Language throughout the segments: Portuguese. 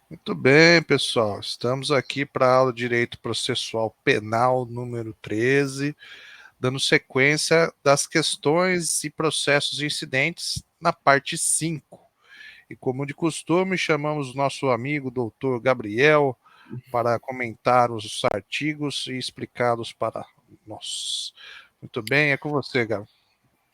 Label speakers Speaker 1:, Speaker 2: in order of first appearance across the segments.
Speaker 1: Muito bem, pessoal. Estamos aqui para a aula de Direito Processual Penal número 13, dando sequência das questões e processos incidentes na parte 5. E como de costume, chamamos o nosso amigo doutor Gabriel para comentar os artigos e explicá-los para nós. Muito bem, é com você, Gabriel.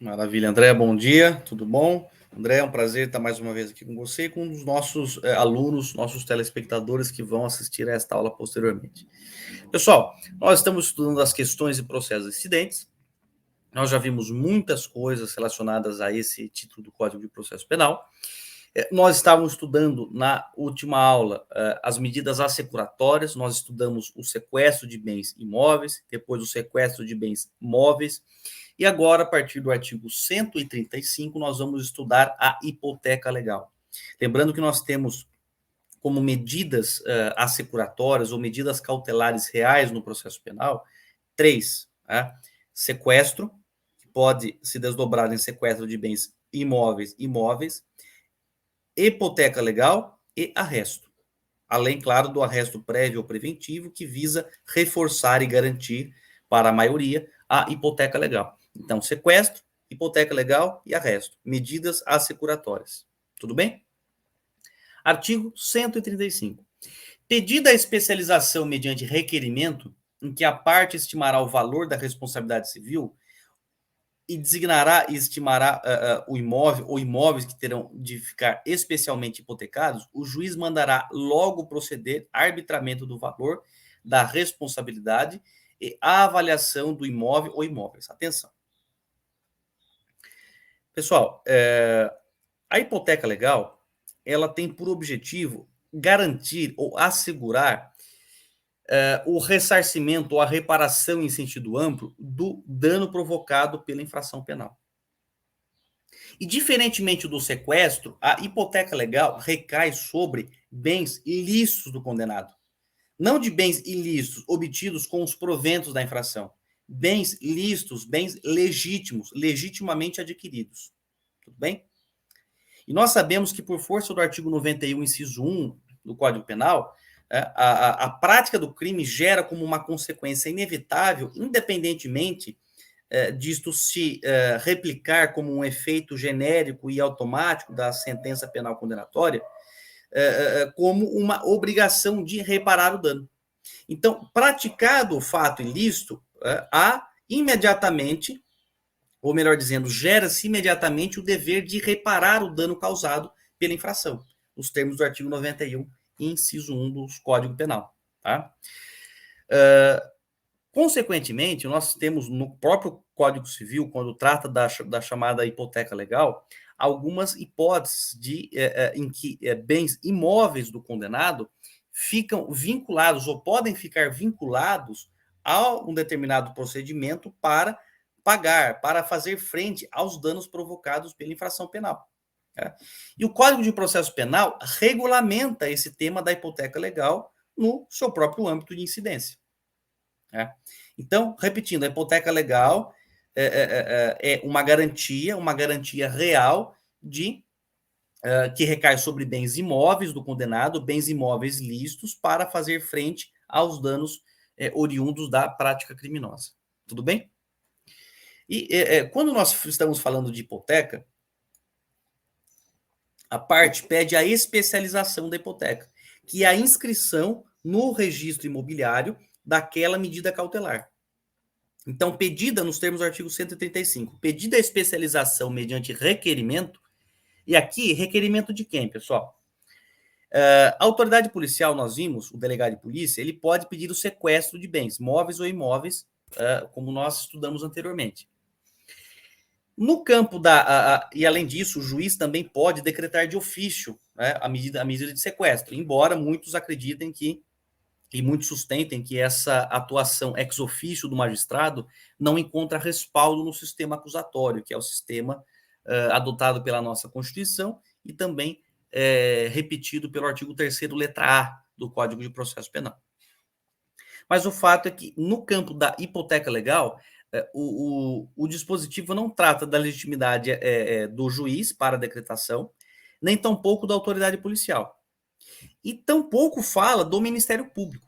Speaker 2: Maravilha, André, bom dia, tudo bom? André, é um prazer estar mais uma vez aqui com você e com os nossos alunos, nossos telespectadores que vão assistir a esta aula posteriormente. Pessoal, nós estamos estudando as questões e processos incidentes. Nós já vimos muitas coisas relacionadas a esse título do Código de Processo Penal. Nós estávamos estudando na última aula as medidas assecuratórias, nós estudamos o sequestro de bens imóveis, depois o sequestro de bens móveis, e agora, a partir do artigo 135, nós vamos estudar a hipoteca legal. Lembrando que nós temos como medidas assecuratórias ou medidas cautelares reais no processo penal, três: sequestro, que pode se desdobrar em sequestro de bens imóveis, hipoteca legal e arresto. Além, claro, do arresto prévio ou preventivo, que visa reforçar e garantir para a maioria a hipoteca legal. Então, sequestro, hipoteca legal e arresto. Medidas assecuratórias. Tudo bem? Artigo 135. Pedida a especialização mediante requerimento, em que a parte estimará o valor da responsabilidade civil e designará e estimará o imóvel ou imóveis que terão de ficar especialmente hipotecados, o juiz mandará logo proceder arbitramento do valor da responsabilidade e a avaliação do imóvel ou imóveis. Atenção. Pessoal, a hipoteca legal, ela tem por objetivo garantir ou assegurar o ressarcimento ou a reparação em sentido amplo do dano provocado pela infração penal. E, diferentemente do sequestro, a hipoteca legal recai sobre bens ilícitos do condenado, não de bens ilícitos obtidos com os proventos da infração. Bens lícitos, bens legítimos, legitimamente adquiridos. Tudo bem? E nós sabemos que, por força do artigo 91, inciso 1 do Código Penal, a prática do crime gera como uma consequência inevitável, independentemente disto se replicar como um efeito genérico e automático da sentença penal condenatória, como uma obrigação de reparar o dano. Então, praticado o fato ilícito, há imediatamente, ou melhor dizendo, gera-se imediatamente o dever de reparar o dano causado pela infração, nos termos do artigo 91, inciso 1 do Código Penal. Tá? Consequentemente, nós temos no próprio Código Civil, quando trata da chamada hipoteca legal, algumas hipóteses em que bens imóveis do condenado ficam vinculados ou podem ficar vinculados a um determinado procedimento para pagar, para fazer frente aos danos provocados pela infração penal. E o Código de Processo Penal regulamenta esse tema da hipoteca legal no seu próprio âmbito de incidência. Então, repetindo, a hipoteca legal é uma garantia real que recai sobre bens imóveis do condenado, bens imóveis lícitos, para fazer frente aos danos oriundos da prática criminosa. Tudo bem? E quando nós estamos falando de hipoteca, a parte pede a especialização da hipoteca, que é a inscrição no registro imobiliário daquela medida cautelar. Então, pedida nos termos do artigo 135, pedida a especialização mediante requerimento, e aqui, requerimento de quem, pessoal? A autoridade policial, nós vimos, o delegado de polícia, ele pode pedir o sequestro de bens, móveis ou imóveis, como nós estudamos anteriormente. No campo e além disso, o juiz também pode decretar de ofício a medida de sequestro, embora muitos acreditem e muitos sustentem que essa atuação ex officio do magistrado não encontra respaldo no sistema acusatório, que é o sistema adotado pela nossa Constituição e também repetido pelo artigo 3º, letra A, do Código de Processo Penal. Mas o fato é que, no campo da hipoteca legal, o dispositivo não trata da legitimidade do juiz para a decretação, nem tampouco da autoridade policial. E tampouco fala do Ministério Público.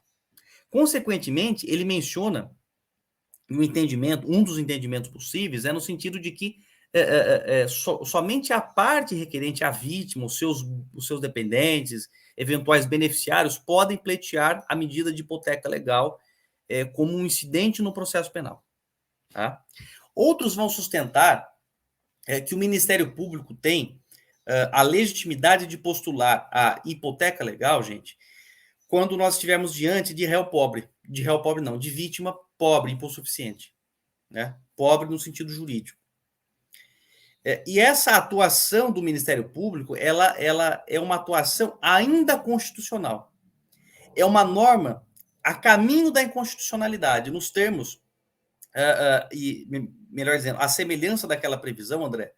Speaker 2: Consequentemente, ele menciona um entendimento, um dos entendimentos possíveis é no sentido de que somente a parte requerente, a vítima, os seus dependentes, eventuais beneficiários, podem pleitear a medida de hipoteca legal como um incidente no processo penal. Tá? Outros vão sustentar que o Ministério Público tem a legitimidade de postular a hipoteca legal, gente, quando nós estivermos diante de réu pobre não, de vítima pobre, hipossuficiente, né? Pobre no sentido jurídico. E essa atuação do Ministério Público, ela é uma atuação ainda constitucional. É uma norma a caminho da inconstitucionalidade, nos termos, e melhor dizendo, a semelhança daquela previsão, André,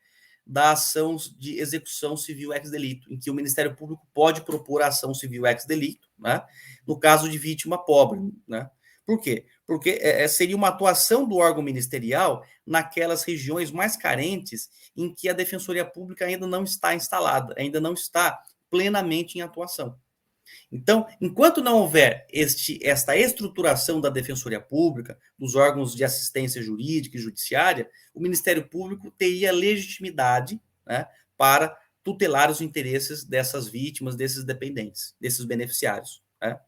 Speaker 2: da ação de execução civil ex delito, em que o Ministério Público pode propor a ação civil ex delito, né, no caso de vítima pobre. Né? Por quê? Porque seria uma atuação do órgão ministerial naquelas regiões mais carentes em que a Defensoria Pública ainda não está instalada, ainda não está plenamente em atuação. Então, enquanto não houver esta estruturação da Defensoria Pública, dos órgãos de assistência jurídica e judiciária, o Ministério Público teria legitimidade, né, para tutelar os interesses dessas vítimas, desses dependentes, desses beneficiários. Né?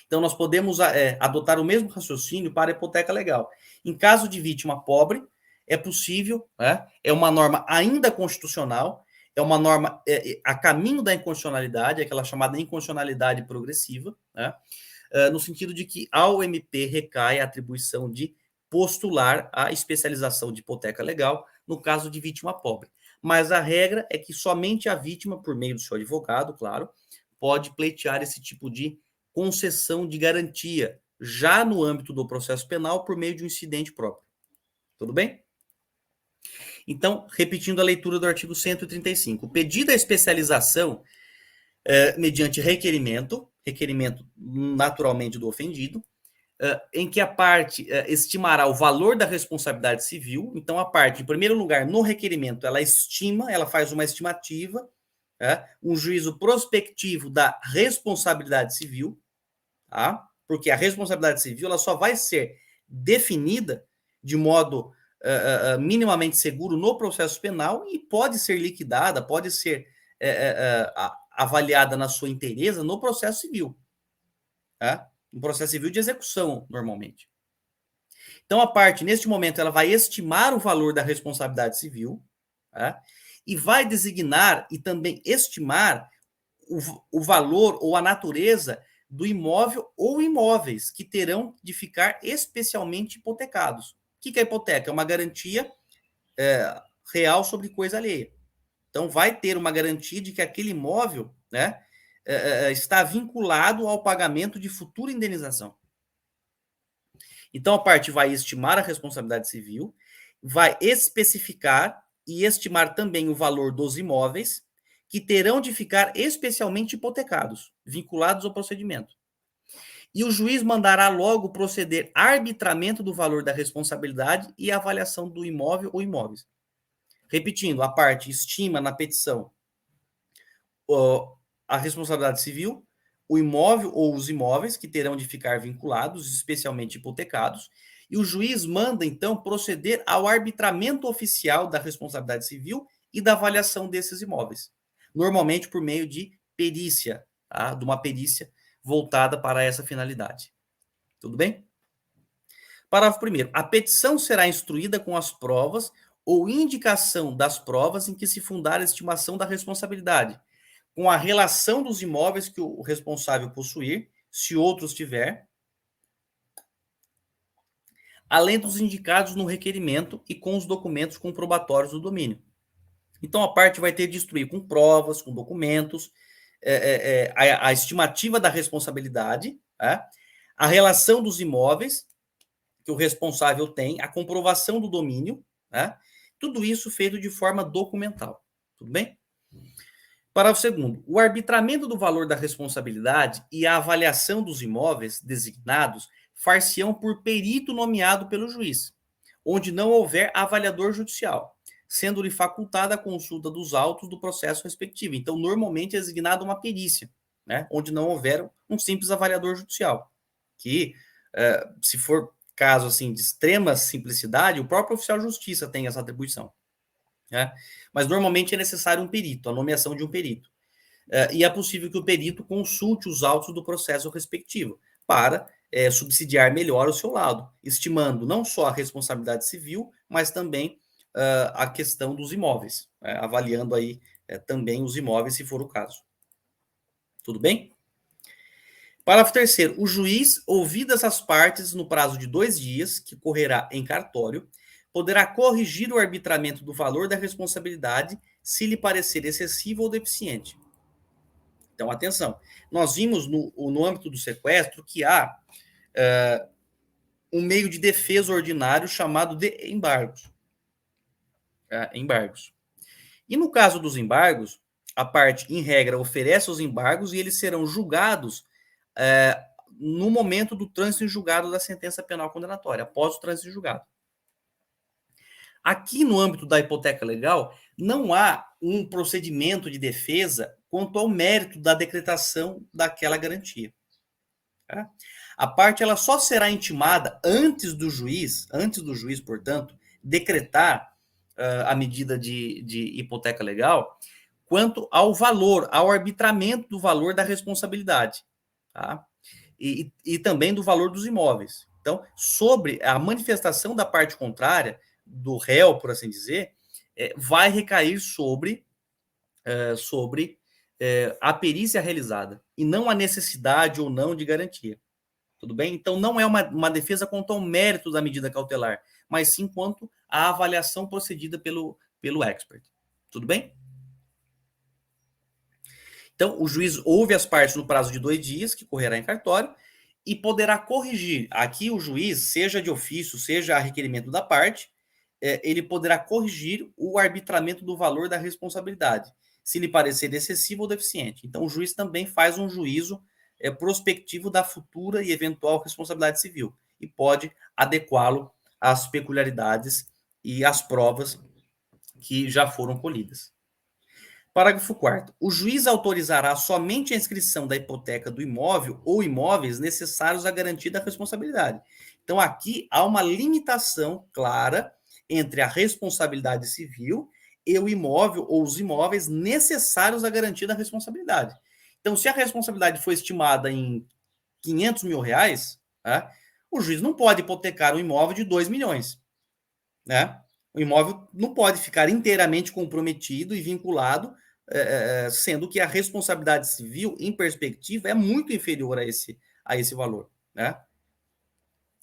Speaker 2: Então, nós podemos adotar o mesmo raciocínio para a hipoteca legal. Em caso de vítima pobre, é possível, né, é uma norma ainda constitucional, é uma norma a caminho da inconstitucionalidade, aquela chamada inconstitucionalidade progressiva, né? No sentido de que ao MP recai a atribuição de postular a especialização de hipoteca legal no caso de vítima pobre. Mas a regra é que somente a vítima, por meio do seu advogado, claro, pode pleitear esse tipo de concessão de garantia, já no âmbito do processo penal, por meio de um incidente próprio. Tudo bem? Então, repetindo a leitura do artigo 135, o pedido à especialização mediante requerimento naturalmente do ofendido, em que a parte estimará o valor da responsabilidade civil. Então, a parte, em primeiro lugar, no requerimento, ela faz uma estimativa, um juízo prospectivo da responsabilidade civil, tá? Porque a responsabilidade civil ela só vai ser definida de modo minimamente seguro no processo penal e pode ser liquidada, pode ser avaliada na sua inteireza no processo civil. Tá? No processo civil de execução, normalmente. Então, a parte, neste momento, ela vai estimar o valor da responsabilidade civil, tá? E vai designar e também estimar o valor ou a natureza do imóvel ou imóveis que terão de ficar especialmente hipotecados. O que é hipoteca? É uma garantia real sobre coisa alheia. Então, vai ter uma garantia de que aquele imóvel, né, está vinculado ao pagamento de futura indenização. Então, a parte vai estimar a responsabilidade civil, vai especificar e estimar também o valor dos imóveis que terão de ficar especialmente hipotecados, vinculados ao procedimento. E o juiz mandará logo proceder arbitramento do valor da responsabilidade e avaliação do imóvel ou imóveis. Repetindo, a parte estima na petição a responsabilidade civil, o imóvel ou os imóveis que terão de ficar vinculados, especialmente hipotecados, e o juiz manda, então, proceder ao arbitramento oficial da responsabilidade civil e da avaliação desses imóveis, normalmente por meio de perícia, tá? De uma perícia voltada para essa finalidade. Tudo bem? Parágrafo 1º. A petição será instruída com as provas ou indicação das provas em que se fundar a estimação da responsabilidade, com a relação dos imóveis que o responsável possuir, se outros tiver, além dos indicados no requerimento e com os documentos comprobatórios do domínio. Então, a parte vai ter de instruir com provas, com documentos, a estimativa da responsabilidade, a relação dos imóveis que o responsável tem, a comprovação do domínio, tudo isso feito de forma documental. Tudo bem? Parágrafo 2º. O arbitramento do valor da responsabilidade e a avaliação dos imóveis designados far-se-ão por perito nomeado pelo juiz, onde não houver avaliador judicial, sendo-lhe facultada a consulta dos autos do processo respectivo. Então, normalmente é designada uma perícia, né, onde não houver um simples avaliador judicial, que, se for caso assim de extrema simplicidade, o próprio oficial de justiça tem essa atribuição, né? Mas normalmente é necessário um perito, a nomeação de um perito. E é possível que o perito consulte os autos do processo respectivo para subsidiar melhor o seu lado, estimando não só a responsabilidade civil, mas também a questão dos imóveis, avaliando aí também os imóveis, se for o caso. Tudo bem? Parágrafo 3º. O juiz, ouvidas as partes no prazo de 2 dias, que correrá em cartório, poderá corrigir o arbitramento do valor da responsabilidade se lhe parecer excessivo ou deficiente. Então, atenção. Nós vimos no âmbito do sequestro que há um meio de defesa ordinário chamado de embargos. Embargos. E no caso dos embargos, a parte, em regra, oferece os embargos e eles serão julgados no momento do trânsito em julgado da sentença penal condenatória, após o trânsito em julgado. Aqui no âmbito da hipoteca legal, não há um procedimento de defesa quanto ao mérito da decretação daquela garantia. Tá? A parte ela só será intimada antes do juiz, portanto, decretar a medida de hipoteca legal, quanto ao valor, ao arbitramento do valor da responsabilidade, tá? E também do valor dos imóveis. Então, sobre a manifestação da parte contrária, do réu, por assim dizer, vai recair sobre a perícia realizada, e não a necessidade ou não de garantia. Tudo bem? Então, não é uma defesa quanto ao mérito da medida cautelar, mas sim quanto à avaliação procedida pelo expert. Tudo bem? Então, o juiz ouve as partes no prazo de 2 dias, que correrá em cartório, e poderá corrigir. Aqui, o juiz, seja de ofício, seja a requerimento da parte, ele poderá corrigir o arbitramento do valor da responsabilidade, se lhe parecer excessivo ou deficiente. Então, o juiz também faz um juízo prospectivo da futura e eventual responsabilidade civil e pode adequá-lo às peculiaridades e às provas que já foram colhidas. Parágrafo 4º. O juiz autorizará somente a inscrição da hipoteca do imóvel ou imóveis necessários à garantia da responsabilidade. Então, aqui há uma limitação clara entre a responsabilidade civil e o imóvel ou os imóveis necessários à garantia da responsabilidade. Então, se a responsabilidade foi estimada em 500 mil reais, né, o juiz não pode hipotecar um imóvel de 2 milhões. Né? O imóvel não pode ficar inteiramente comprometido e vinculado, sendo que a responsabilidade civil, em perspectiva, é muito inferior a esse valor. Né?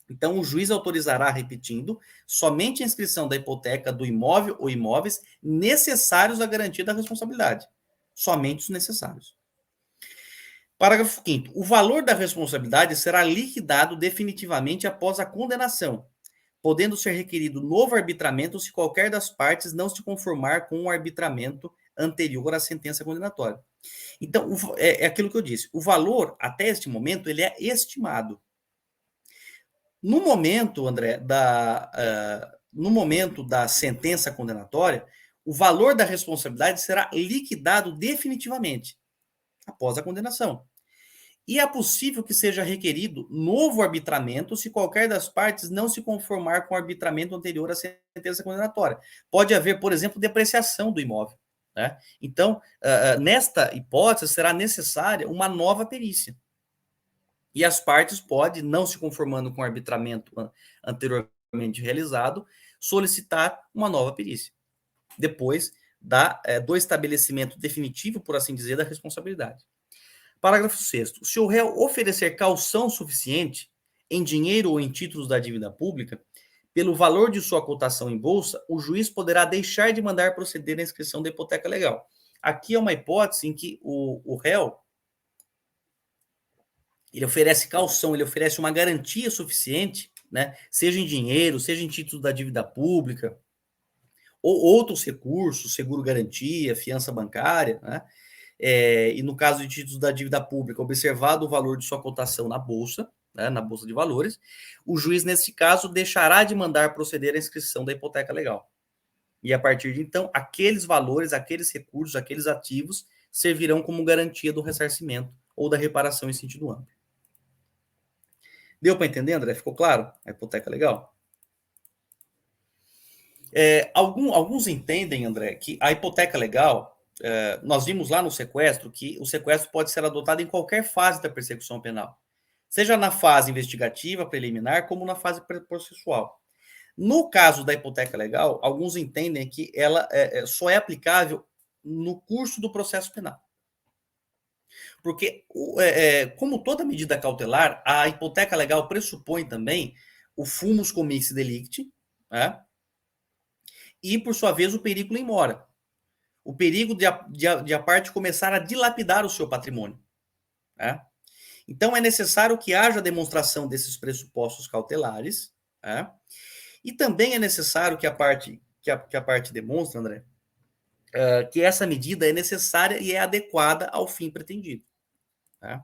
Speaker 2: Então, o juiz autorizará, repetindo, somente a inscrição da hipoteca do imóvel ou imóveis necessários à garantia da responsabilidade. Somente os necessários. Parágrafo 5º. O valor da responsabilidade será liquidado definitivamente após a condenação, podendo ser requerido novo arbitramento se qualquer das partes não se conformar com o arbitramento anterior à sentença condenatória. Então, é aquilo que eu disse. O valor, até este momento, ele é estimado. No momento, André, no momento da sentença condenatória, o valor da responsabilidade será liquidado definitivamente após a condenação. E é possível que seja requerido novo arbitramento se qualquer das partes não se conformar com o arbitramento anterior à sentença condenatória. Pode haver, por exemplo, depreciação do imóvel. Né? Então, nesta hipótese, será necessária uma nova perícia. E as partes podem, não se conformando com o arbitramento anteriormente realizado, solicitar uma nova perícia, depois do estabelecimento definitivo, por assim dizer, da responsabilidade. Parágrafo 6º. Se o réu oferecer caução suficiente, em dinheiro ou em títulos da dívida pública, pelo valor de sua cotação em bolsa, o juiz poderá deixar de mandar proceder à inscrição da hipoteca legal. Aqui é uma hipótese em que o réu ele oferece caução, ele oferece uma garantia suficiente, né, seja em dinheiro, seja em títulos da dívida pública, ou outros recursos, seguro-garantia, fiança bancária, né, e no caso de títulos da dívida pública, observado o valor de sua cotação na Bolsa, né, na Bolsa de Valores, o juiz, nesse caso, deixará de mandar proceder à inscrição da hipoteca legal. E, a partir de então, aqueles valores, aqueles recursos, aqueles ativos servirão como garantia do ressarcimento ou da reparação em sentido amplo. Deu para entender, André? Ficou claro? A hipoteca legal? Alguns entendem, André, que a hipoteca legal, nós vimos lá no sequestro que o sequestro pode ser adotado em qualquer fase da persecução penal, seja na fase investigativa, preliminar, como na fase processual. No caso da hipoteca legal, alguns entendem que ela só é aplicável no curso do processo penal. Porque, como toda medida cautelar, a hipoteca legal pressupõe também o fumus comissi delicti, né? E, por sua vez, o perigo in mora. O perigo de a parte começar a dilapidar o seu patrimônio. Né? Então, é necessário que haja demonstração desses pressupostos cautelares. Né? E também é necessário que a parte demonstre, André, que essa medida é necessária e é adequada ao fim pretendido. Tá?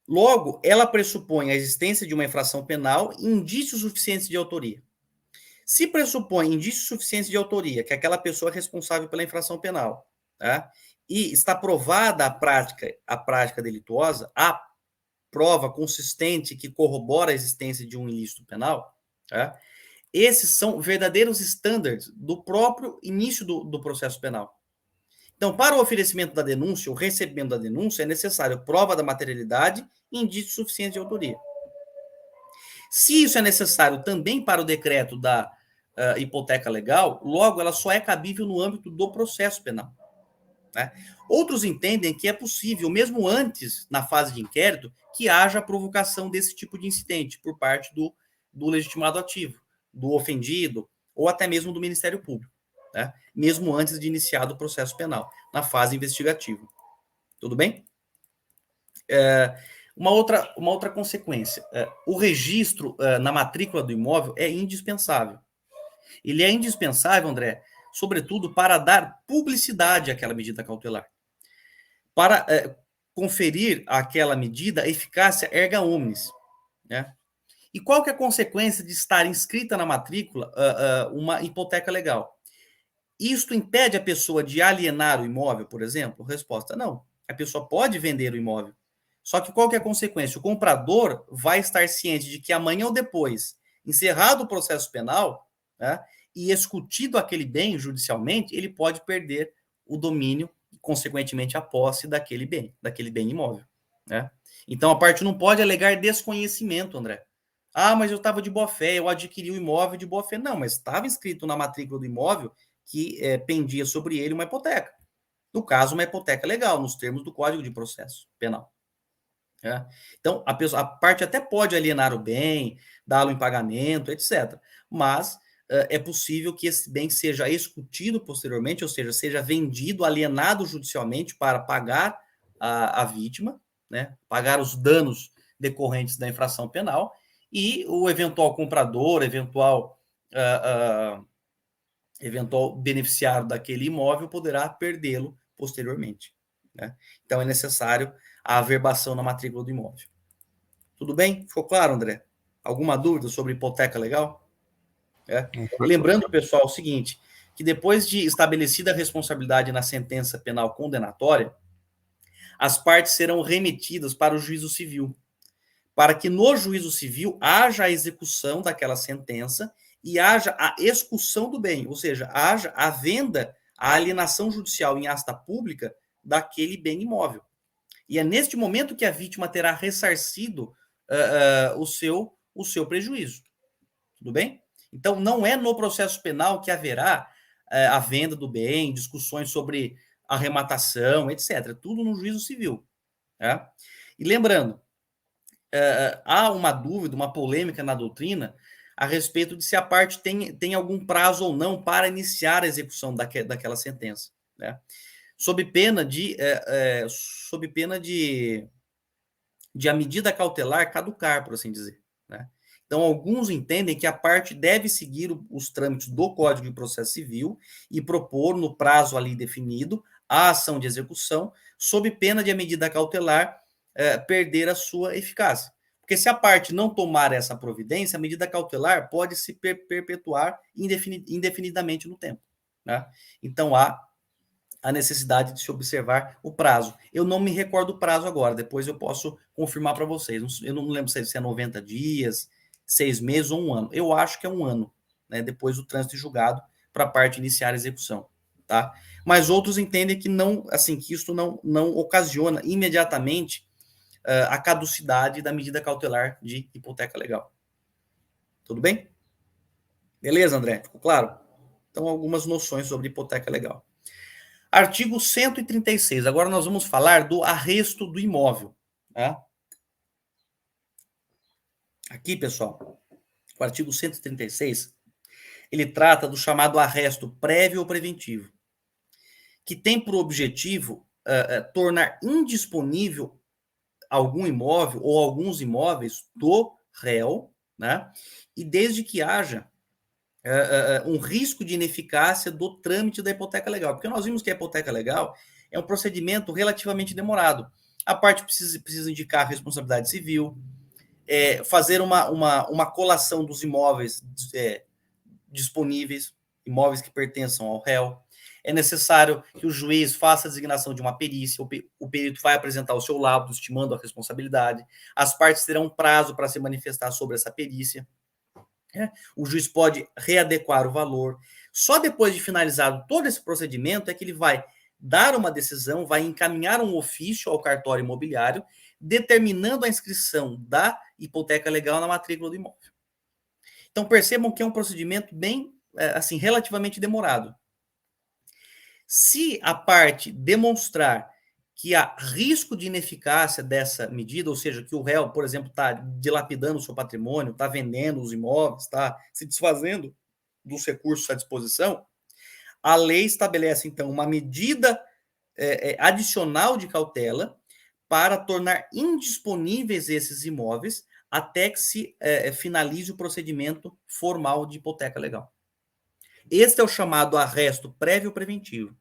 Speaker 2: Logo, ela pressupõe a existência de uma infração penal e indícios suficientes de autoria. Se pressupõe indícios suficientes de autoria, que aquela pessoa é responsável pela infração penal, tá? E está provada a prática delituosa, a prova consistente que corrobora a existência de um ilícito penal, tá? Esses são verdadeiros estándares do próprio início do processo penal. Então, para o oferecimento da denúncia, o recebimento da denúncia, é necessário prova da materialidade e indícios suficientes de autoria. Se isso é necessário também para o decreto da hipoteca legal, logo ela só é cabível no âmbito do processo penal. Né? Outros entendem que é possível, mesmo antes, na fase de inquérito, que haja a provocação desse tipo de incidente por parte do legitimado ativo, do ofendido, ou até mesmo do Ministério Público, né? Mesmo antes de iniciado o processo penal, na fase investigativa. Tudo bem? Uma outra consequência, o registro na matrícula do imóvel é indispensável. Ele é indispensável, André, sobretudo para dar publicidade àquela medida cautelar, para conferir àquela medida eficácia erga omnes, né? E qual que é a consequência de estar inscrita na matrícula uma hipoteca legal? Isto impede a pessoa de alienar o imóvel, por exemplo? Resposta, não. A pessoa pode vender o imóvel. Só que qual que é a consequência? O comprador vai estar ciente de que amanhã ou depois, encerrado o processo penal, né, e escutido aquele bem judicialmente, ele pode perder o domínio e, consequentemente, a posse daquele bem imóvel. Né? Então, a parte não pode alegar desconhecimento, André. Ah, mas eu estava de boa fé, eu adquiri o imóvel de boa fé. Não, mas estava inscrito na matrícula do imóvel que pendia sobre ele uma hipoteca. No caso, uma hipoteca legal, nos termos do Código de Processo Penal. É. Então, a parte até pode alienar o bem, dá-lo em pagamento, etc. Mas é possível que esse bem seja escutido posteriormente, ou seja vendido, alienado judicialmente para pagar a vítima, né, pagar os danos decorrentes da infração penal, e o eventual comprador, eventual beneficiário daquele imóvel poderá perdê-lo posteriormente. Né? Então, é necessário a averbação na matrícula do imóvel. Tudo bem? Ficou claro, André? Alguma dúvida sobre hipoteca legal? Lembrando, pessoal, o seguinte, que depois de estabelecida a responsabilidade na sentença penal condenatória, as partes serão remetidas para o juízo civil, para que no juízo civil haja a execução daquela sentença e haja a excussão do bem, ou seja, haja a venda, a alienação judicial em asta pública daquele bem imóvel. E é neste momento que a vítima terá ressarcido o seu prejuízo. Tudo bem? Então, não é no processo penal que haverá a venda do bem, discussões sobre arrematação, etc. Tudo no juízo civil. Tá? E lembrando, há uma dúvida, uma polêmica na doutrina a respeito de se a parte tem algum prazo ou não para iniciar a execução daquela sentença. Né? Sob pena de a medida cautelar caducar, por assim dizer. Né? Então, alguns entendem que a parte deve seguir os trâmites do Código de Processo Civil e propor, no prazo ali definido, a ação de execução, sob pena de a medida cautelar perder a sua eficácia. Porque se a parte não tomar essa providência, a medida cautelar pode se perpetuar indefinidamente no tempo. Né? Então, há a necessidade de se observar o prazo. Eu não me recordo o prazo agora, depois eu posso confirmar para vocês. Eu não lembro se é 90 dias, 6 meses ou um ano. Eu acho que é um ano, né, depois do trânsito em julgado para a parte iniciar a execução, tá? Mas outros entendem que não, assim, que isso não ocasiona imediatamente a caducidade da medida cautelar de hipoteca legal. Tudo bem? Beleza, André? Ficou claro? Então, algumas noções sobre hipoteca legal. Artigo 136. Agora nós vamos falar do arresto do imóvel. Tá? Aqui, pessoal, o artigo 136, ele trata do chamado arresto prévio ou preventivo, que tem por objetivo tornar indisponível algum imóvel ou alguns imóveis do réu, né? E desde que haja um risco de ineficácia do trâmite da hipoteca legal. Porque nós vimos que a hipoteca legal é um procedimento relativamente demorado. A parte precisa indicar a responsabilidade civil, fazer uma colação dos imóveis disponíveis, imóveis que pertençam ao réu. É necessário que o juiz faça a designação de uma perícia, o perito vai apresentar o seu laudo, estimando a responsabilidade, as partes terão um prazo para se manifestar sobre essa perícia, o juiz pode readequar o valor. Só depois de finalizado todo esse procedimento é que ele vai dar uma decisão, vai encaminhar um ofício ao cartório imobiliário, determinando a inscrição da hipoteca legal na matrícula do imóvel. Então percebam que é um procedimento bem, assim, relativamente demorado. Se a parte demonstrar que há risco de ineficácia dessa medida, ou seja, que o réu, por exemplo, está dilapidando o seu patrimônio, está vendendo os imóveis, está se desfazendo dos recursos à disposição, a lei estabelece, então, uma medida adicional de cautela para tornar indisponíveis esses imóveis até que se finalize o procedimento formal de hipoteca legal. Este é o chamado arresto prévio preventivo,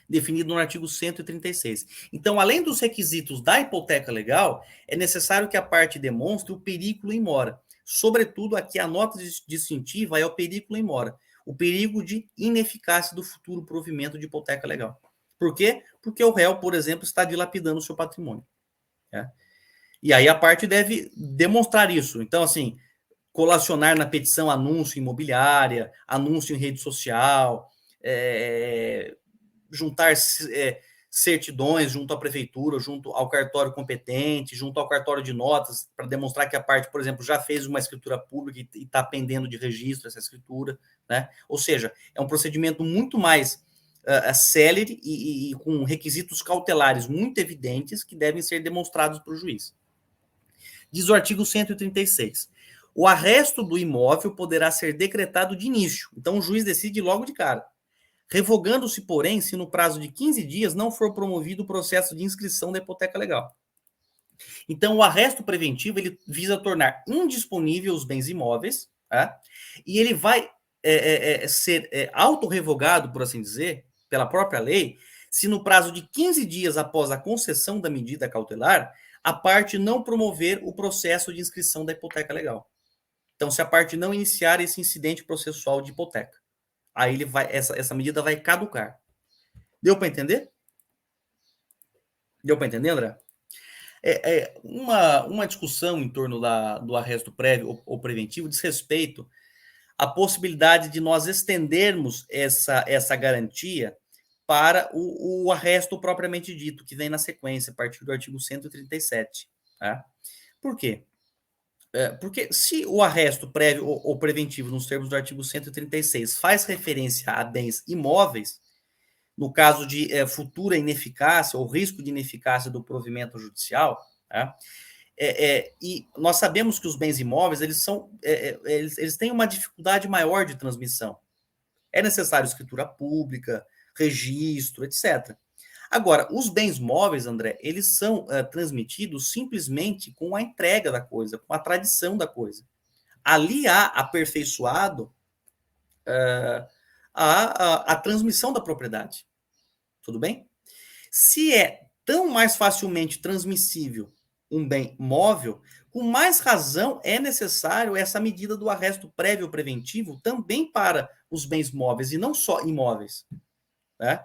Speaker 2: definido no artigo 136. Então, além dos requisitos da hipoteca legal, é necessário que a parte demonstre o perigo in mora. Sobretudo, aqui a nota distintiva é o perigo in mora, o perigo de ineficácia do futuro provimento de hipoteca legal. Por quê? Porque o réu, por exemplo, está dilapidando o seu patrimônio. Né? E aí a parte deve demonstrar isso. Então, assim, colacionar na petição anúncio imobiliária, anúncio em rede social, juntar certidões junto à prefeitura, junto ao cartório competente, junto ao cartório de notas, para demonstrar que a parte, por exemplo, já fez uma escritura pública e está pendendo de registro essa escritura, né? Ou seja, é um procedimento muito mais célere e com requisitos cautelares muito evidentes que devem ser demonstrados para o juiz. Diz o artigo 136. O arresto do imóvel poderá ser decretado de início. Então, o juiz decide logo de cara. Revogando-se, porém, se no prazo de 15 dias não for promovido o processo de inscrição da hipoteca legal. Então, o arresto preventivo ele visa tornar indisponível os bens imóveis, tá? E ele vai ser autorrevogado, por assim dizer, pela própria lei, se no prazo de 15 dias após a concessão da medida cautelar, a parte não promover o processo de inscrição da hipoteca legal. Então, se a parte não iniciar esse incidente processual de hipoteca, aí ele vai, essa medida vai caducar. Deu para entender? Deu para entender, André? Uma discussão em torno do arresto prévio ou preventivo diz respeito à possibilidade de nós estendermos essa garantia para o arresto propriamente dito, que vem na sequência, a partir do artigo 137. Tá? Por quê? Porque se o arresto prévio ou preventivo, nos termos do artigo 136, faz referência a bens imóveis, no caso de futura ineficácia ou risco de ineficácia do provimento judicial, tá? E nós sabemos que os bens imóveis eles têm uma dificuldade maior de transmissão. É necessário escritura pública, registro, etc. Agora, os bens móveis, André, eles são transmitidos simplesmente com a entrega da coisa, com a tradição da coisa. Ali há aperfeiçoado a transmissão da propriedade. Tudo bem? Se é tão mais facilmente transmissível um bem móvel, com mais razão é necessário essa medida do arresto prévio preventivo também para os bens móveis e não só imóveis. Né?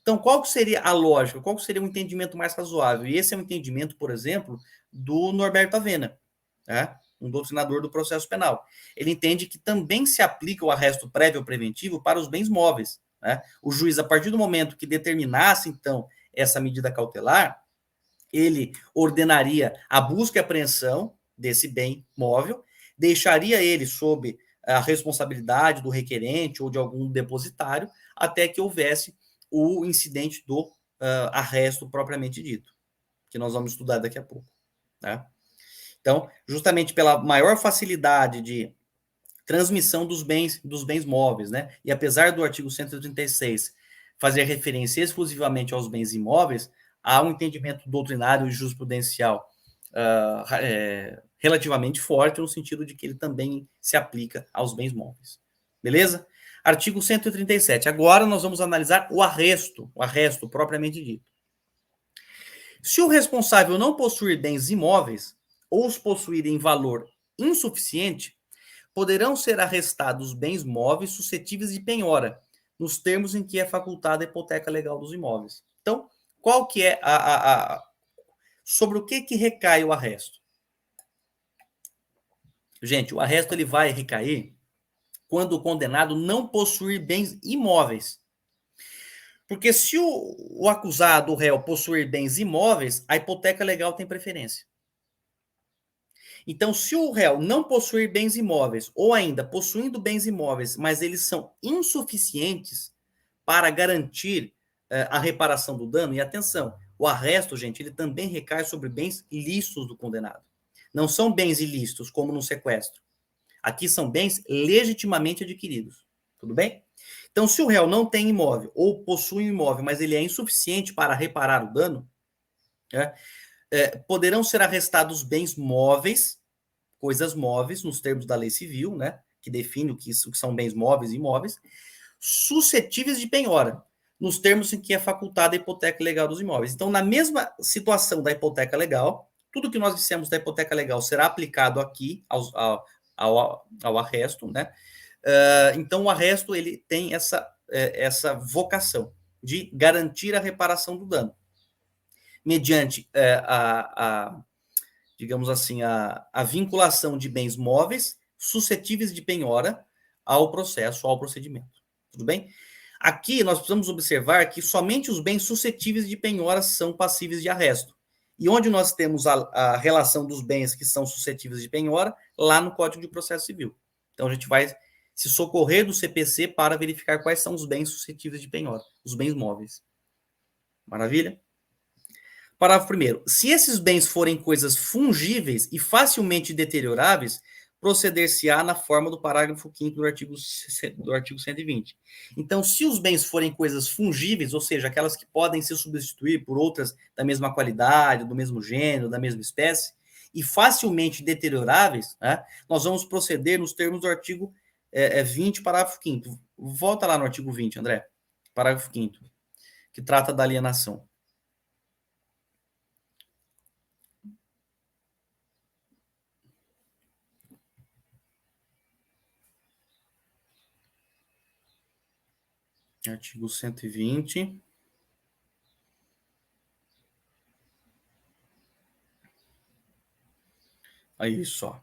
Speaker 2: Então, qual seria a lógica? Qual seria o entendimento mais razoável? E esse é um entendimento, por exemplo, do Norberto Avena, né? Um doutrinador do processo penal. Ele entende que também se aplica o arresto prévio ou preventivo para os bens móveis, né? O juiz, a partir do momento que determinasse, então, essa medida cautelar, ele ordenaria a busca e apreensão desse bem móvel, deixaria ele sob a responsabilidade do requerente ou de algum depositário, até que houvesse o incidente do arresto propriamente dito, que nós vamos estudar daqui a pouco. Né? Então, justamente pela maior facilidade de transmissão dos bens móveis, né? E apesar do artigo 136 fazer referência exclusivamente aos bens imóveis, há um entendimento doutrinário e jurisprudencial relativamente forte, no sentido de que ele também se aplica aos bens móveis. Beleza? Artigo 137. Agora nós vamos analisar o arresto propriamente dito. Se o responsável não possuir bens imóveis ou os possuir em valor insuficiente, poderão ser arrestados bens móveis suscetíveis de penhora, nos termos em que é facultada a hipoteca legal dos imóveis. Então, qual que é sobre o que recai o arresto? Gente, o arresto ele vai recair quando o condenado não possuir bens imóveis. Porque se o acusado, o réu, possuir bens imóveis, a hipoteca legal tem preferência. Então, se o réu não possuir bens imóveis, ou ainda possuindo bens imóveis, mas eles são insuficientes para garantir a reparação do dano, e atenção, o arresto, gente, ele também recai sobre bens lícitos do condenado. Não são bens ilícitos, como no sequestro. Aqui são bens legitimamente adquiridos. Tudo bem? Então, se o réu não tem imóvel ou possui um imóvel, mas ele é insuficiente para reparar o dano, né, poderão ser arrestados bens móveis, coisas móveis, nos termos da lei civil, né, que define o que são bens móveis e imóveis, suscetíveis de penhora, nos termos em que é facultada a hipoteca legal dos imóveis. Então, na mesma situação da hipoteca legal, tudo que nós dissemos da hipoteca legal será aplicado aqui ao arresto, né? Então, o arresto ele tem essa vocação de garantir a reparação do dano, mediante digamos assim, a vinculação de bens móveis suscetíveis de penhora ao processo, ao procedimento. Tudo bem? Aqui nós precisamos observar que somente os bens suscetíveis de penhora são passíveis de arresto. E onde nós temos a relação dos bens que são suscetíveis de penhora? Lá no Código de Processo Civil. Então a gente vai se socorrer do CPC para verificar quais são os bens suscetíveis de penhora, os bens móveis. Maravilha? Parágrafo 1º. Se esses bens forem coisas fungíveis e facilmente deterioráveis, proceder-se-á na forma do parágrafo 5º do artigo 120. Então, se os bens forem coisas fungíveis, ou seja, aquelas que podem se substituir por outras da mesma qualidade, do mesmo gênero, da mesma espécie, e facilmente deterioráveis, né, nós vamos proceder nos termos do artigo 20, parágrafo 5º. Volta lá no artigo 20, André. Parágrafo 5º, que trata da alienação. Artigo 120. Aí só.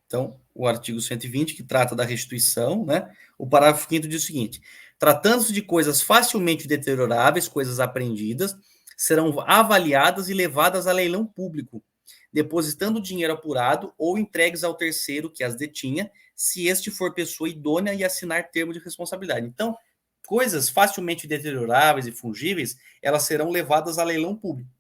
Speaker 2: Então, o artigo 120, que trata da restituição, né? O parágrafo 5º diz o seguinte: tratando-se de coisas facilmente deterioráveis, coisas apreendidas, serão avaliadas e levadas a leilão público, depositando o dinheiro apurado ou entregues ao terceiro que as detinha, se este for pessoa idônea e assinar termo de responsabilidade. Então, coisas facilmente deterioráveis e fungíveis, elas serão levadas a leilão público.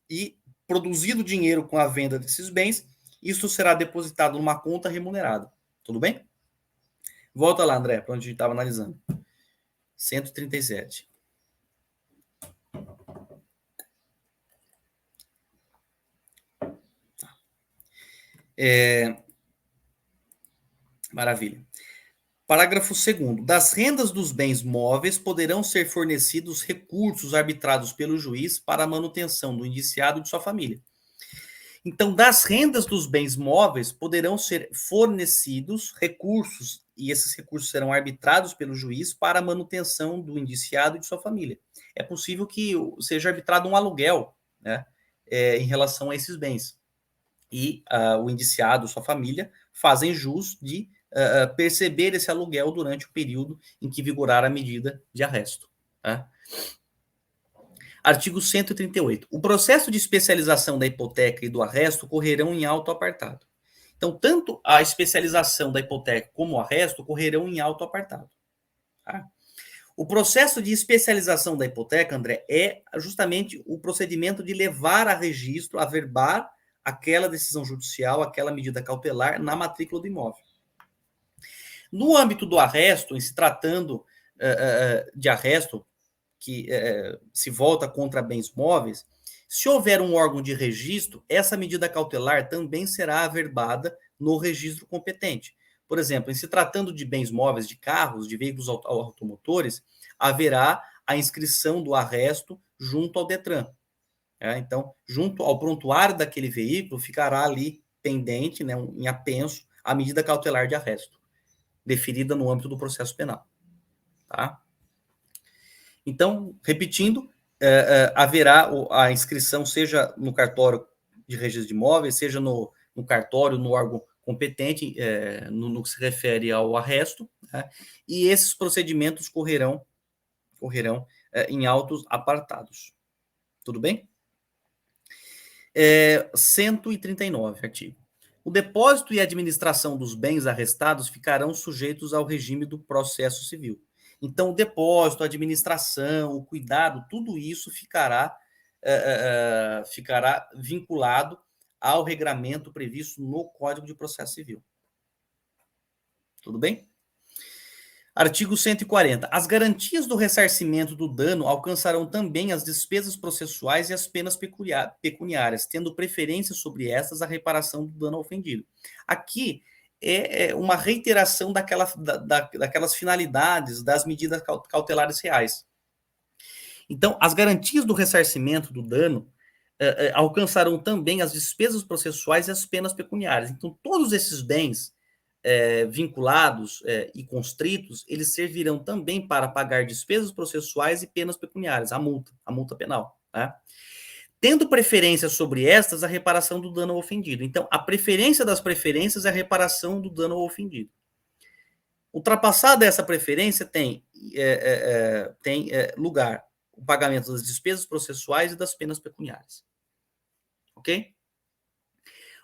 Speaker 2: E, produzido dinheiro com a venda desses bens, isso será depositado numa conta remunerada. Tudo bem? Volta lá, André, para onde a gente estava analisando. 137. Maravilha. Parágrafo 2º. Das rendas dos bens móveis poderão ser fornecidos recursos arbitrados pelo juiz para a manutenção do indiciado e de sua família. Então, das rendas dos bens móveis poderão ser fornecidos recursos e esses recursos serão arbitrados pelo juiz para a manutenção do indiciado e de sua família. É possível que seja arbitrado um aluguel, né, em relação a esses bens. E o indiciado, sua família, fazem jus de perceber esse aluguel durante o período em que vigorar a medida de arresto. Tá? Artigo 138. O processo de especialização da hipoteca e do arresto ocorrerão em auto apartado. Então, tanto a especialização da hipoteca como o arresto ocorrerão em auto apartado. Tá? O processo de especialização da hipoteca, André, é justamente o procedimento de levar a registro, averbar aquela decisão judicial, aquela medida cautelar na matrícula do imóvel. No âmbito do arresto, em se tratando de arresto que se volta contra bens móveis, se houver um órgão de registro, essa medida cautelar também será averbada no registro competente. Por exemplo, em se tratando de bens móveis, de carros, de veículos automotores, haverá a inscrição do arresto junto ao Detran. Então, junto ao prontuário daquele veículo, ficará ali pendente, né, em apenso, a medida cautelar de arresto, deferida no âmbito do processo penal. Tá? Então, repetindo, haverá a inscrição, seja no cartório de registro de imóveis, seja no cartório, no órgão competente, no que se refere ao arresto, né? E esses procedimentos correrão em autos apartados. Tudo bem? 139, artigo. O depósito e administração dos bens arrestados ficarão sujeitos ao regime do processo civil. Então, o depósito, a administração, o cuidado, tudo isso ficará vinculado ao regramento previsto no Código de Processo Civil. Tudo bem? Artigo 140. As garantias do ressarcimento do dano alcançarão também as despesas processuais e as penas pecuniárias, tendo preferência sobre estas a reparação do dano ofendido. Aqui é uma reiteração daquelas finalidades das medidas cautelares reais. Então, as garantias do ressarcimento do dano alcançarão também as despesas processuais e as penas pecuniárias. Então, todos esses bens vinculados e constritos, eles servirão também para pagar despesas processuais e penas pecuniárias, a multa penal. Tá? Tendo preferência sobre estas, a reparação do dano ao ofendido. Então, a preferência das preferências é a reparação do dano ao ofendido. Ultrapassada essa preferência, tem lugar o pagamento das despesas processuais e das penas pecuniárias. Ok?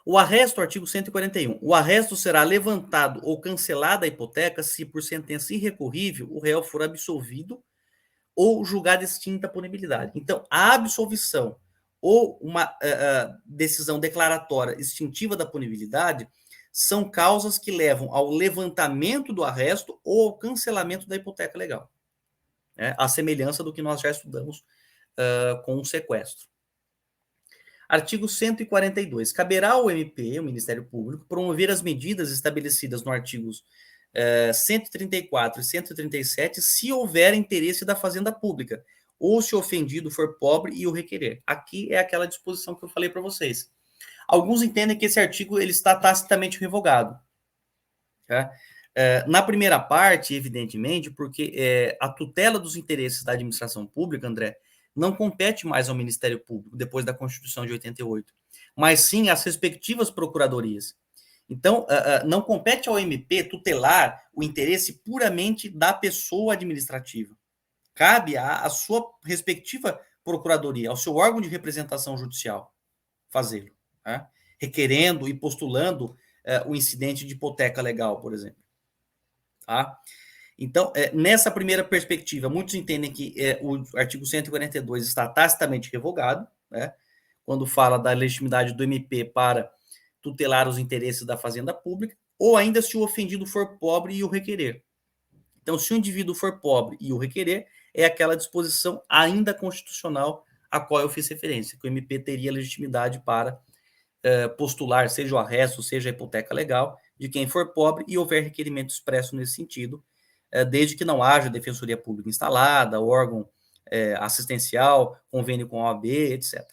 Speaker 2: O arresto, artigo 141. O arresto será levantado ou cancelada a hipoteca se, por sentença irrecorrível, o réu for absolvido ou julgada extinta a punibilidade. Então, a absolvição ou uma decisão declaratória extintiva da punibilidade são causas que levam ao levantamento do arresto ou ao cancelamento da hipoteca legal. À semelhança do que nós já estudamos com o sequestro. Artigo 142. Caberá ao MP, o Ministério Público, promover as medidas estabelecidas no artigos 134 e 137 se houver interesse da Fazenda Pública ou se o ofendido for pobre e o requerer. Aqui é aquela disposição que eu falei para vocês. Alguns entendem que esse artigo ele está tacitamente revogado. Tá? Na primeira parte, evidentemente, porque a tutela dos interesses da administração pública, André, não compete mais ao Ministério Público, depois da Constituição de 88, mas sim às respectivas procuradorias. Então, não compete ao MP tutelar o interesse puramente da pessoa administrativa. Cabe à sua respectiva procuradoria, ao seu órgão de representação judicial, fazê-lo, tá? Requerendo e postulando o incidente de hipoteca legal, por exemplo. Tá? Então, nessa primeira perspectiva, muitos entendem que o artigo 142 está tacitamente revogado, né, quando fala da legitimidade do MP para tutelar os interesses da Fazenda Pública, ou ainda se o ofendido for pobre e o requerer. Então, se o indivíduo for pobre e o requerer, é aquela disposição ainda constitucional a qual eu fiz referência, que o MP teria legitimidade para postular, seja o arresto, seja a hipoteca legal, de quem for pobre e houver requerimento expresso nesse sentido, desde que não haja defensoria pública instalada, órgão assistencial, convênio com a OAB, etc.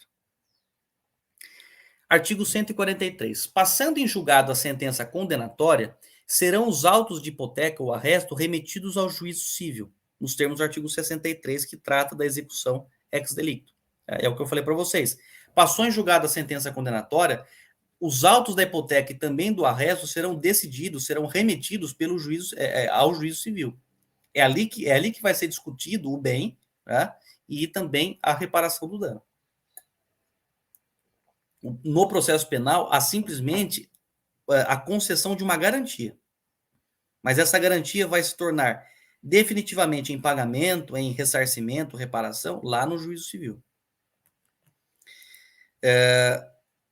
Speaker 2: Artigo 143. Passando em julgado a sentença condenatória, serão os autos de hipoteca ou arresto remetidos ao juízo civil, nos termos do artigo 63, que trata da execução ex delicto. É o que eu falei para vocês. Passou em julgado a sentença condenatória, os autos da hipoteca e também do arresto serão decididos, serão remetidos pelo juízo, ao juízo civil. É ali que vai ser discutido o bem, né, e também a reparação do dano. No processo penal, há simplesmente a concessão de uma garantia. Mas essa garantia vai se tornar definitivamente em pagamento, em ressarcimento, reparação, lá no juízo civil.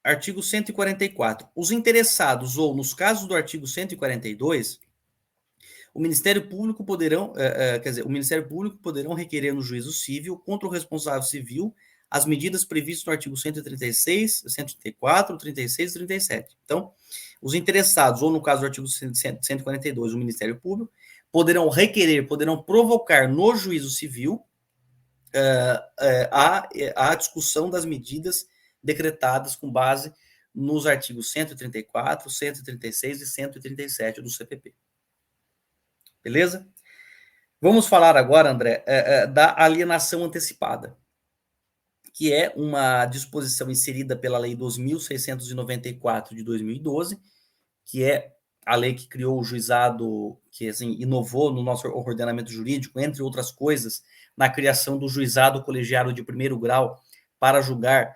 Speaker 2: Artigo 144. Os interessados, ou nos casos do artigo 142, o Ministério Público poderão requerer no juízo civil contra o responsável civil as medidas previstas no artigo 136, 134, 36 e 37. Então, os interessados, ou no caso do artigo 142, o Ministério Público, poderão provocar no juízo civil a discussão das medidas decretadas com base nos artigos 134, 136 e 137 do CPP. Beleza? Vamos falar agora, André, da alienação antecipada, que é uma disposição inserida pela Lei 2.694 de 2012, que é a lei que criou o juizado, que assim, inovou no nosso ordenamento jurídico, entre outras coisas, na criação do juizado colegiado de primeiro grau para julgar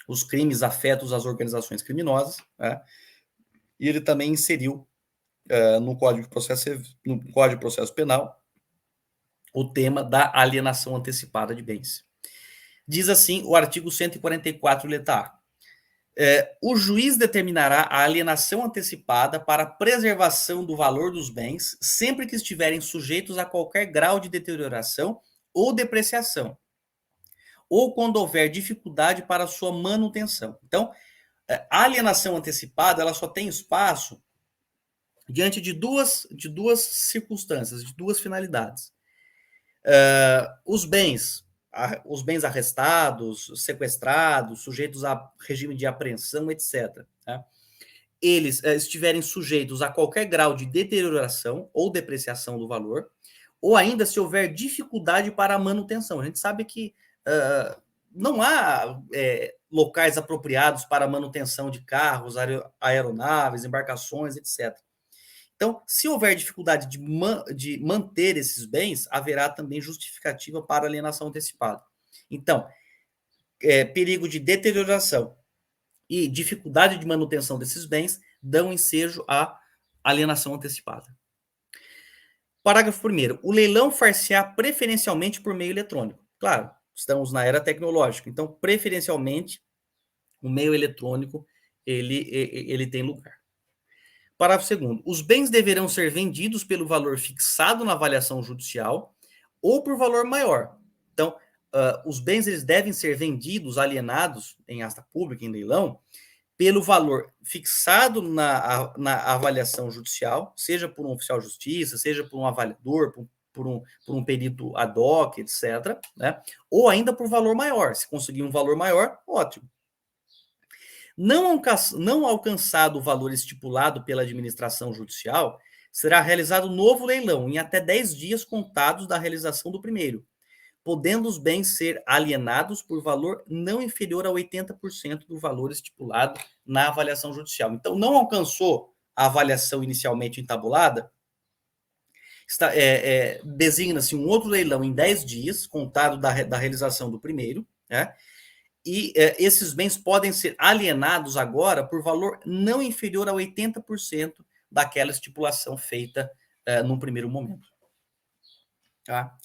Speaker 2: os crimes afetos às organizações criminosas, né? E ele também inseriu no Código de Processo Penal o tema da alienação antecipada de bens. Diz assim o artigo 144, letra A. O juiz determinará a alienação antecipada para preservação do valor dos bens, sempre que estiverem sujeitos a qualquer grau de deterioração ou depreciação, ou quando houver dificuldade para sua manutenção. Então, a alienação antecipada ela só tem espaço diante de duas circunstâncias, de duas finalidades. Os bens arrestados, sequestrados, sujeitos a regime de apreensão, etc., né? Eles estiverem sujeitos a qualquer grau de deterioração ou depreciação do valor, ou ainda se houver dificuldade para a manutenção. A gente sabe que não há locais apropriados para a manutenção de carros, aeronaves, embarcações, etc. Então, se houver dificuldade de manter esses bens, haverá também justificativa para alienação antecipada. Então, perigo de deterioração e dificuldade de manutenção desses bens dão ensejo à alienação antecipada. Parágrafo 1º. O leilão far-se-á preferencialmente por meio eletrônico. Claro, estamos na era tecnológica, então, preferencialmente, o meio eletrônico ele tem lugar. Parágrafo 2º. Os bens deverão ser vendidos pelo valor fixado na avaliação judicial ou por valor maior. Então, os bens eles devem ser vendidos, alienados em asta pública, em leilão, pelo valor fixado na avaliação judicial, seja por um oficial de justiça, seja por um avaliador, por um perito ad hoc, etc., né? Ou ainda por valor maior. Se conseguir um valor maior, ótimo. Não alcançado o valor estipulado pela administração judicial, será realizado novo leilão em até 10 dias contados da realização do primeiro, podendo os bens ser alienados por valor não inferior a 80% do valor estipulado na avaliação judicial. Então, não alcançou a avaliação inicialmente entabulada, designa-se um outro leilão em 10 dias, contado da realização do primeiro, né? E esses bens podem ser alienados agora por valor não inferior a 80% daquela estipulação feita num primeiro momento. Tá?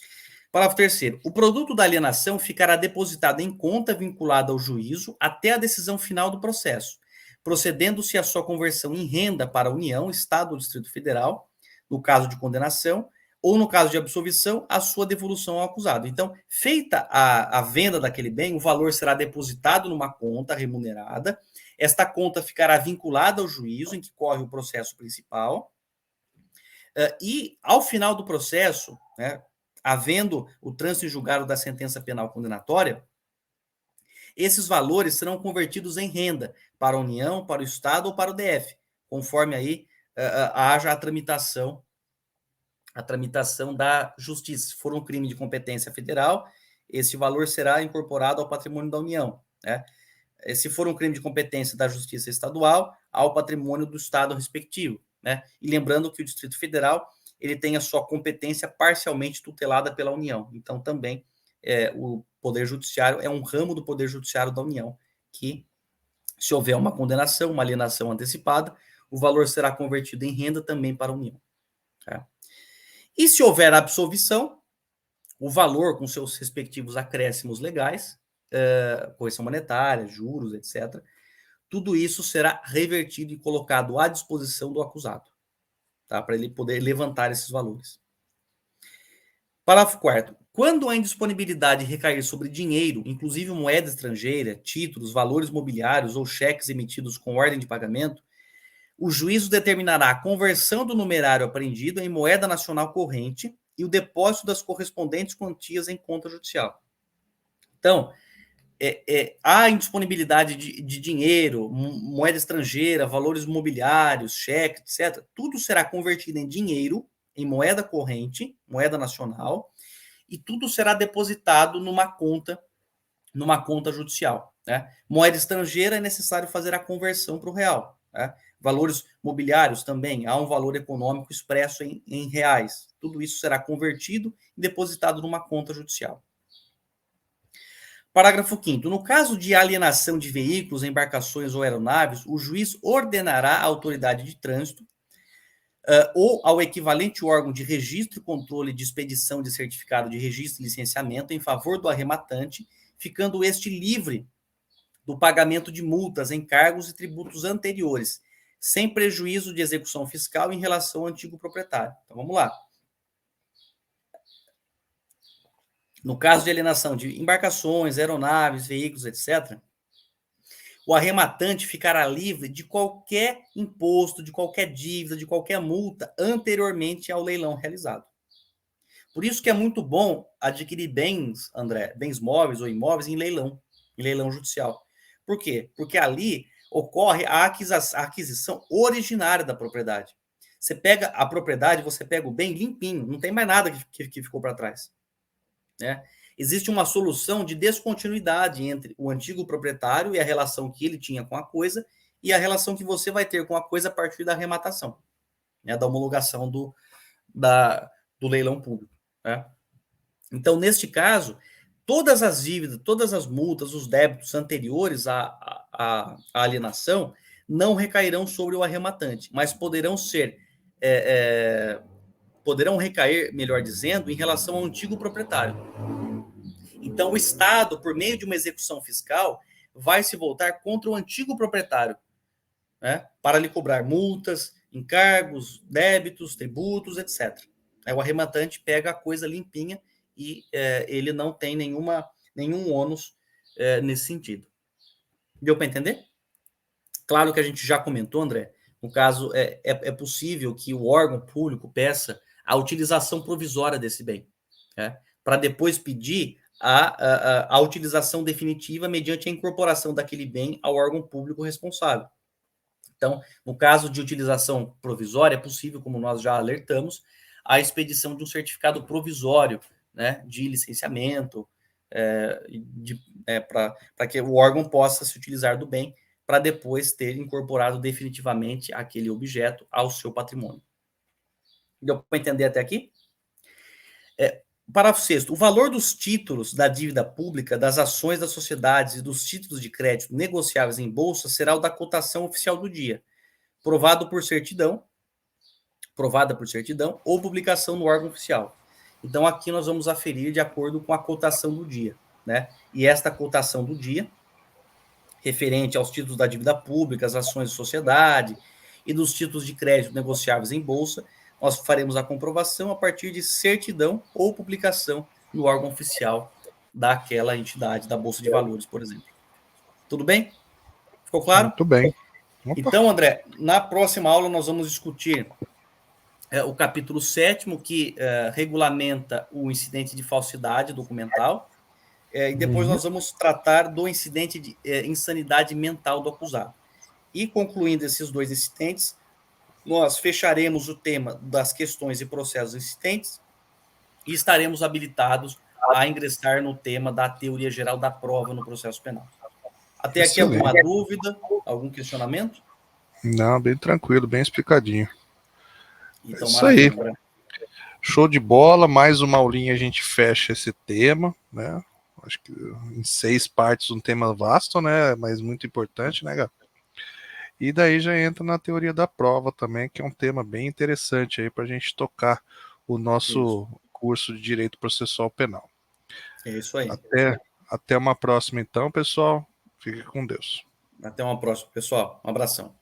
Speaker 2: Parágrafo 3º. O produto da alienação ficará depositado em conta vinculada ao juízo até a decisão final do processo, procedendo-se a sua conversão em renda para a União, Estado ou Distrito Federal, no caso de condenação, ou no caso de absolvição, a sua devolução ao acusado. Então, feita a venda daquele bem, o valor será depositado numa conta remunerada, esta conta ficará vinculada ao juízo em que corre o processo principal, e ao final do processo, né, havendo o trânsito em julgado da sentença penal condenatória, esses valores serão convertidos em renda para a União, para o Estado ou para o DF, conforme aí haja a tramitação da justiça. Se for um crime de competência federal, esse valor será incorporado ao patrimônio da União, né? Se for um crime de competência da justiça estadual, ao patrimônio do estado respectivo, né? E lembrando que o Distrito Federal ele tem a sua competência parcialmente tutelada pela União. Então, também o Poder Judiciário é um ramo do Poder Judiciário da União, que, se houver uma condenação, uma alienação antecipada, o valor será convertido em renda também para a União. Tá? E se houver absolvição, o valor com seus respectivos acréscimos legais, correção monetária, juros, etc., tudo isso será revertido e colocado à disposição do acusado, tá? Para ele poder levantar esses valores. Parágrafo 4º. Quando a indisponibilidade recair sobre dinheiro, inclusive moeda estrangeira, títulos, valores mobiliários ou cheques emitidos com ordem de pagamento, o juízo determinará a conversão do numerário apreendido em moeda nacional corrente e o depósito das correspondentes quantias em conta judicial. Então, a indisponibilidade de dinheiro, moeda estrangeira, valores mobiliários, cheques, etc., tudo será convertido em dinheiro, em moeda corrente, moeda nacional, e tudo será depositado numa conta judicial. Né? Moeda estrangeira é necessário fazer a conversão para o real. Né? Valores mobiliários também, há um valor econômico expresso em reais. Tudo isso será convertido e depositado numa conta judicial. Parágrafo 5º. No caso de alienação de veículos, embarcações ou aeronaves, o juiz ordenará à autoridade de trânsito ou ao equivalente órgão de registro e controle de expedição de certificado de registro e licenciamento em favor do arrematante, ficando este livre do pagamento de multas, encargos e tributos anteriores, sem prejuízo de execução fiscal em relação ao antigo proprietário. Então, vamos lá. No caso de alienação de embarcações, aeronaves, veículos, etc., o arrematante ficará livre de qualquer imposto, de qualquer dívida, de qualquer multa anteriormente ao leilão realizado. Por isso que é muito bom adquirir bens, André, bens móveis ou imóveis em leilão judicial. Por quê? Porque ali ocorre a aquisição originária da propriedade. Você pega a propriedade, você pega o bem limpinho, não tem mais nada que ficou para trás. Né? Existe uma solução de descontinuidade entre o antigo proprietário e a relação que ele tinha com a coisa e a relação que você vai ter com a coisa a partir da arrematação, né? Da homologação do leilão público. Né? Então, neste caso, todas as dívidas, todas as multas, os débitos anteriores à alienação não recairão sobre o arrematante, mas poderão recair, melhor dizendo, em relação ao antigo proprietário. Então, o Estado, por meio de uma execução fiscal, vai se voltar contra o antigo proprietário, né, para lhe cobrar multas, encargos, débitos, tributos, etc. O arrematante pega a coisa limpinha e ele não tem nenhum ônus nesse sentido. Deu para entender? Claro que a gente já comentou, André, no caso, é possível que o órgão público peça a utilização provisória desse bem, né, para depois pedir a utilização definitiva mediante a incorporação daquele bem ao órgão público responsável. Então, no caso de utilização provisória, é possível, como nós já alertamos, a expedição de um certificado provisório, né, de licenciamento, para que o órgão possa se utilizar do bem, para depois ter incorporado definitivamente aquele objeto ao seu patrimônio. Deu para entender até aqui? Parágrafo 6º. O valor dos títulos da dívida pública, das ações das sociedades e dos títulos de crédito negociáveis em bolsa será o da cotação oficial do dia, provada por certidão ou publicação no órgão oficial. Então, aqui nós vamos aferir de acordo com a cotação do dia, né? E esta cotação do dia, referente aos títulos da dívida pública, as ações de sociedade e dos títulos de crédito negociáveis em bolsa, nós faremos a comprovação a partir de certidão ou publicação no órgão oficial daquela entidade, da Bolsa de Valores, por exemplo. Tudo bem? Ficou claro?
Speaker 1: Muito bem.
Speaker 2: Opa. Então, André, na próxima aula nós vamos discutir o capítulo 7º, que regulamenta o incidente de falsidade documental, e depois nós vamos tratar do incidente de insanidade mental do acusado. E concluindo esses dois incidentes, nós fecharemos o tema das questões e processos existentes e estaremos habilitados a ingressar no tema da teoria geral da prova no processo penal. Até aqui
Speaker 1: Excelente.
Speaker 2: alguma dúvida, algum questionamento?
Speaker 1: Não, bem tranquilo, bem explicadinho. É
Speaker 2: Então,
Speaker 1: isso aí.
Speaker 2: maravilha.
Speaker 1: Show de bola. Mais uma aulinha a gente fecha esse tema, né? Acho que em 6 partes um tema vasto, né? Mas muito importante, né, Gabi? E daí já entra na teoria da prova também, que é um tema bem interessante aí para a gente tocar o nosso curso de Direito Processual Penal.
Speaker 2: É isso aí.
Speaker 1: Até uma próxima então, pessoal. Fique com Deus.
Speaker 2: Até uma próxima, pessoal. Um abração.